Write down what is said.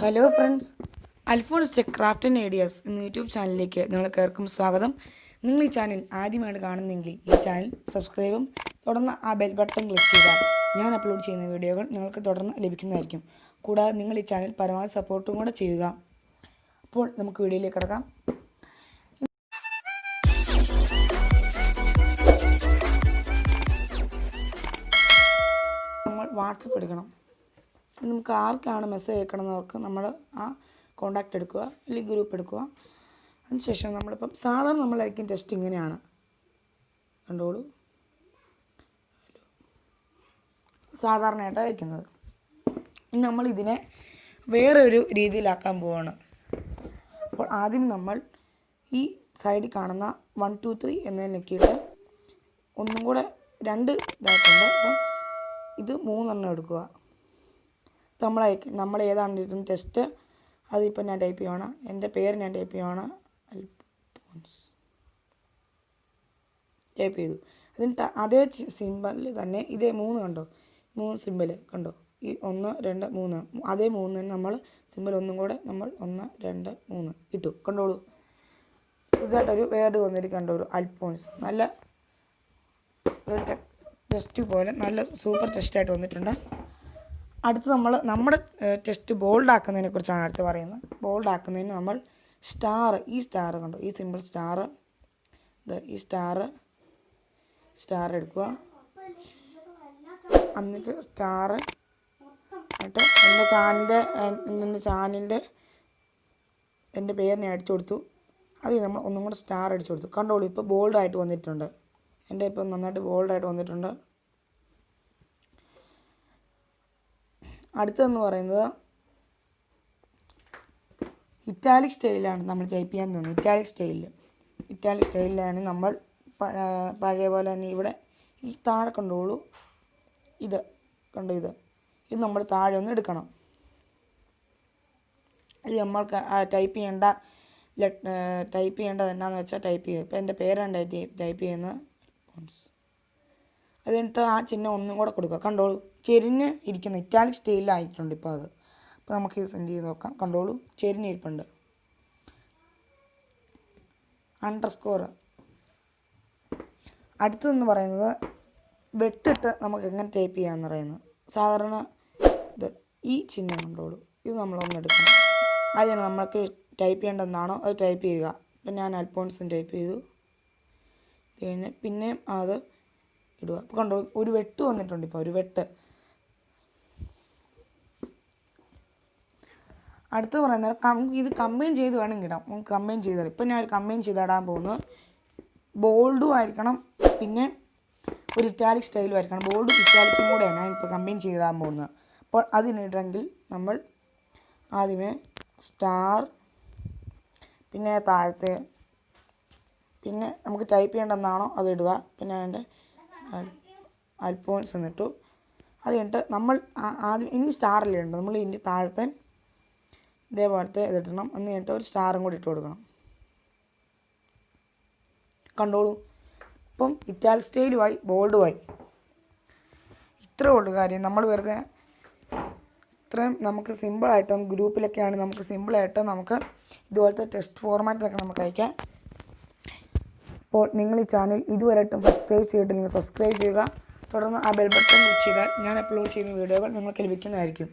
Hello friends, Alphonse craft and ideas എന്ന യൂട്യൂബ് ചാനലിലേക്ക് നിങ്ങൾക്കേവർക്കും സ്വാഗതം. നിങ്ങൾ ഈ ചാനൽ ആദ്യമായിട്ട് കാണുന്നെങ്കിൽ ഈ ചാനൽ സബ്സ്ക്രൈബും തുടർന്ന് ആ ബെൽ ബട്ടൺ ക്ലിക്ക് ചെയ്താൽ ഞാൻ അപ്ലോഡ് ചെയ്യുന്ന വീഡിയോകൾ നിങ്ങൾക്ക് തുടർന്ന് ലഭിക്കുന്നതായിരിക്കും. കൂടാതെ നിങ്ങൾ ഈ ചാനൽ പരമാവധി സപ്പോർട്ടും കൂടെ ചെയ്യുക. അപ്പോൾ നമുക്ക് വീഡിയോയിലേക്ക് കിടക്കാം. നമ്മൾ വാട്സപ്പ് എടുക്കണം. നമുക്ക് ആർക്കാണ് മെസ്സേജ് അയക്കണമെന്നവർക്ക് നമ്മൾ ആ കോണ്ടാക്റ്റ് എടുക്കുക, അല്ലെങ്കിൽ ഗ്രൂപ്പ് എടുക്കുക. അതിനുശേഷം നമ്മളിപ്പം സാധാരണ നമ്മളായിരിക്കും ടെസ്റ്റ് ഇങ്ങനെയാണ്, കണ്ടോളൂ, സാധാരണയായിട്ട് അയക്കുന്നത്. നമ്മളിതിനെ വേറൊരു രീതിയിലാക്കാൻ പോവാണ്. അപ്പോൾ ആദ്യം നമ്മൾ ഈ സൈഡിൽ കാണുന്ന 1 2 3 എന്നതിനെ ഞെക്കിയിട്ട് ഒന്നും കൂടെ 2 ഇതായിട്ടുണ്ട്. അപ്പം ഇത് 3 എടുക്കുക. നമ്മൾ ഏതാണ് ഇരിക്കുന്ന ടെസ്റ്റ് അതിപ്പോൾ ഞാൻ ടൈപ്പ് ചെയ്യുവാണ്. എൻ്റെ പേര് ഞാൻ ടൈപ്പ് ചെയ്യുവാണ്, അൽഫോൺസ് ടൈപ്പ് ചെയ്തു. അതിന് അതേ സിമ്പലിൽ തന്നെ ഇതേ 3 കണ്ടോ, 3 സിമ്പൽ കണ്ടോ, ഈ 1 2 3 അതേ 3 തന്നെ നമ്മൾ സിമ്പൽ ഒന്നും കൂടെ നമ്മൾ 1 2 3 ഇട്ടു. കണ്ടോളൂ, ഇതായിട്ടൊരു വേർഡ് വന്നിട്ട് കണ്ടോളൂ, അൽഫോൺസ്. നല്ല ഒരു ടെസ്റ്റ് പോലെ നല്ല സൂപ്പർ ടെസ്റ്റായിട്ട് വന്നിട്ടുണ്ട്. അടുത്ത് നമ്മുടെ ടെസ്റ്റ് ബോൾഡ് ആക്കുന്നതിനെ കുറിച്ചാണ് അടുത്ത് പറയുന്നത്. ബോൾഡ് ആക്കുന്നതിന് നമ്മൾ ഈ സ്റ്റാർ കണ്ടോ, ഈ സിമ്പിൾ സ്റ്റാർ, ഈ സ്റ്റാർ എടുക്കുക. എന്നിട്ട് സ്റ്റാർ എന്നിട്ട് എൻ്റെ ചാനലിൻ്റെ എൻ്റെ പേരിനെ അടിച്ചു കൊടുത്തു. അതിൽ നമ്മൾ ഒന്നും കൂടെ സ്റ്റാർ അടിച്ചു കൊടുത്തു. കണ്ടോളൂ, ഇപ്പോൾ ബോൾഡായിട്ട് വന്നിട്ടുണ്ട്. എൻ്റെ ഇപ്പം നന്നായിട്ട് ബോൾഡായിട്ട് വന്നിട്ടുണ്ട്. അടുത്തതെന്ന് പറയുന്നത് ഇറ്റാലിക് സ്റ്റൈലിലാണ് നമ്മൾ ടൈപ്പ് ചെയ്യാൻ തോന്നുന്നത്. ഇറ്റാലിക് സ്റ്റൈലിലാണ് നമ്മൾ പഴയ പോലെ തന്നെ ഇവിടെ ഈ താഴെ കണ്ടോളൂ, ഇത് നമ്മൾ താഴെ ഒന്ന് എടുക്കണം. ഇത് നമ്മൾക്ക് ടൈപ്പ് ചെയ്യേണ്ടത് എന്താണെന്ന് വെച്ചാൽ ടൈപ്പ് ചെയ്യും. ഇപ്പോൾ എൻ്റെ പേരാണ് ടൈപ്പ് ചെയ്യുന്നത്, അത് കഴിഞ്ഞിട്ട് ആ ചിഹ്നം ഒന്നും കൂടെ കൊടുക്കുക. കണ്ടോളൂ, ചെരിഞ്ഞ് ഇരിക്കുന്ന ഇറ്റാലിക് സ്റ്റൈലിലായിട്ടുണ്ട് ഇപ്പോൾ അത്. അപ്പോൾ നമുക്ക് ഇത് സെൻഡ് ചെയ്ത് നോക്കാം. കണ്ടോളൂ, ചെരിഞ്ഞിരിപ്പുണ്ട്. അണ്ടർസ്കോർ. അടുത്തതെന്ന് പറയുന്നത് വെട്ടിട്ട് നമുക്ക് എങ്ങനെ ടൈപ്പ് ചെയ്യാമെന്ന് പറയുന്നത്. സാധാരണ ഈ ചിഹ്നം കണ്ടോളൂ, ഇത് നമ്മളൊന്നെടുക്കണം. ആദ്യം നമ്മൾക്ക് ടൈപ്പ് ചെയ്യേണ്ടതെന്നാണോ അത് ടൈപ്പ് ചെയ്യുക. ഇപ്പം ഞാൻ അൽഫോൺസും ടൈപ്പ് ചെയ്തു. പിന്നെയും അത് ഇടുക. അപ്പോൾ കണ്ടോ, ഒരു വെട്ട് വന്നിട്ടുണ്ട്. ഇപ്പോൾ ഒരു വെട്ട്. അടുത്ത് പറയുന്നത് ഇത് കമ്പൈൻ ചെയ്ത് വേണമെങ്കിൽ ഇടാം. നമുക്ക് കമ്പൈൻ ചെയ്തിടാം. ഇപ്പം ഞാൻ ഒരു കമ്പൈൻ ചെയ്തിടാൻ പോകുന്നത് ബോൾഡും ആയിരിക്കണം, പിന്നെ ഒരു ഇറ്റാലിക് സ്റ്റൈലും ആയിരിക്കണം. ബോൾഡും ഇറ്റാലിക്കും കൂടെയാണ് ഞാൻ ഇപ്പോൾ കമ്പൈൻ ചെയ്തിടാൻ പോകുന്നത്. അപ്പോൾ അതിനിടണമെങ്കിൽ നമ്മൾ ആദ്യമേ സ്റ്റാർ, പിന്നെ താഴത്തെ, പിന്നെ നമുക്ക് ടൈപ്പ് ചെയ്യേണ്ടതെന്നാണോ അത് ഇടുക. പിന്നെ അതിൻ്റെ അൽഫോൺസ് എന്നിട്ടു. അത് കഴിഞ്ഞിട്ട് നമ്മൾ ആദ്യം ഇനി സ്റ്റാറല്ലേ ഉണ്ട്, നമ്മൾ ഇതിൻ്റെ താഴത്തെ ഇതേപോലത്തെ ഇതിടണം. എന്ന് കഴിഞ്ഞിട്ട് ഒരു സ്റ്റാറും കൂടി ഇട്ട് കൊടുക്കണം. കണ്ടോളൂ, ഇപ്പം ഇറ്റാലിക് സ്റ്റൈലുമായി ബോൾഡുമായി. ഇത്രേ ഉള്ളൂ കാര്യം. നമ്മൾ വെറുതെ ഇത്രയും നമുക്ക് സിമ്പിളായിട്ട് ഗ്രൂപ്പിലൊക്കെയാണ് നമുക്ക് സിമ്പിളായിട്ട് നമുക്ക് ഇതുപോലത്തെ ടെസ്റ്റ് ഫോർമാറ്റിലൊക്കെ നമുക്ക് അയക്കാം. അപ്പോൾ നിങ്ങൾ ഈ ചാനൽ ഇതുവരെയായിട്ടും സബ്സ്ക്രൈബ് ചെയ്തിട്ടുണ്ടെങ്കിൽ സബ്സ്ക്രൈബ് ചെയ്യുക. തുടർന്ന് ആ ബെൽ ബട്ടൺ ക്ലിക്ക് ചെയ്താൽ ഞാൻ അപ്ലോഡ് ചെയ്യുന്ന വീഡിയോകൾ നിങ്ങൾക്ക് ലഭിക്കുന്നതായിരിക്കും.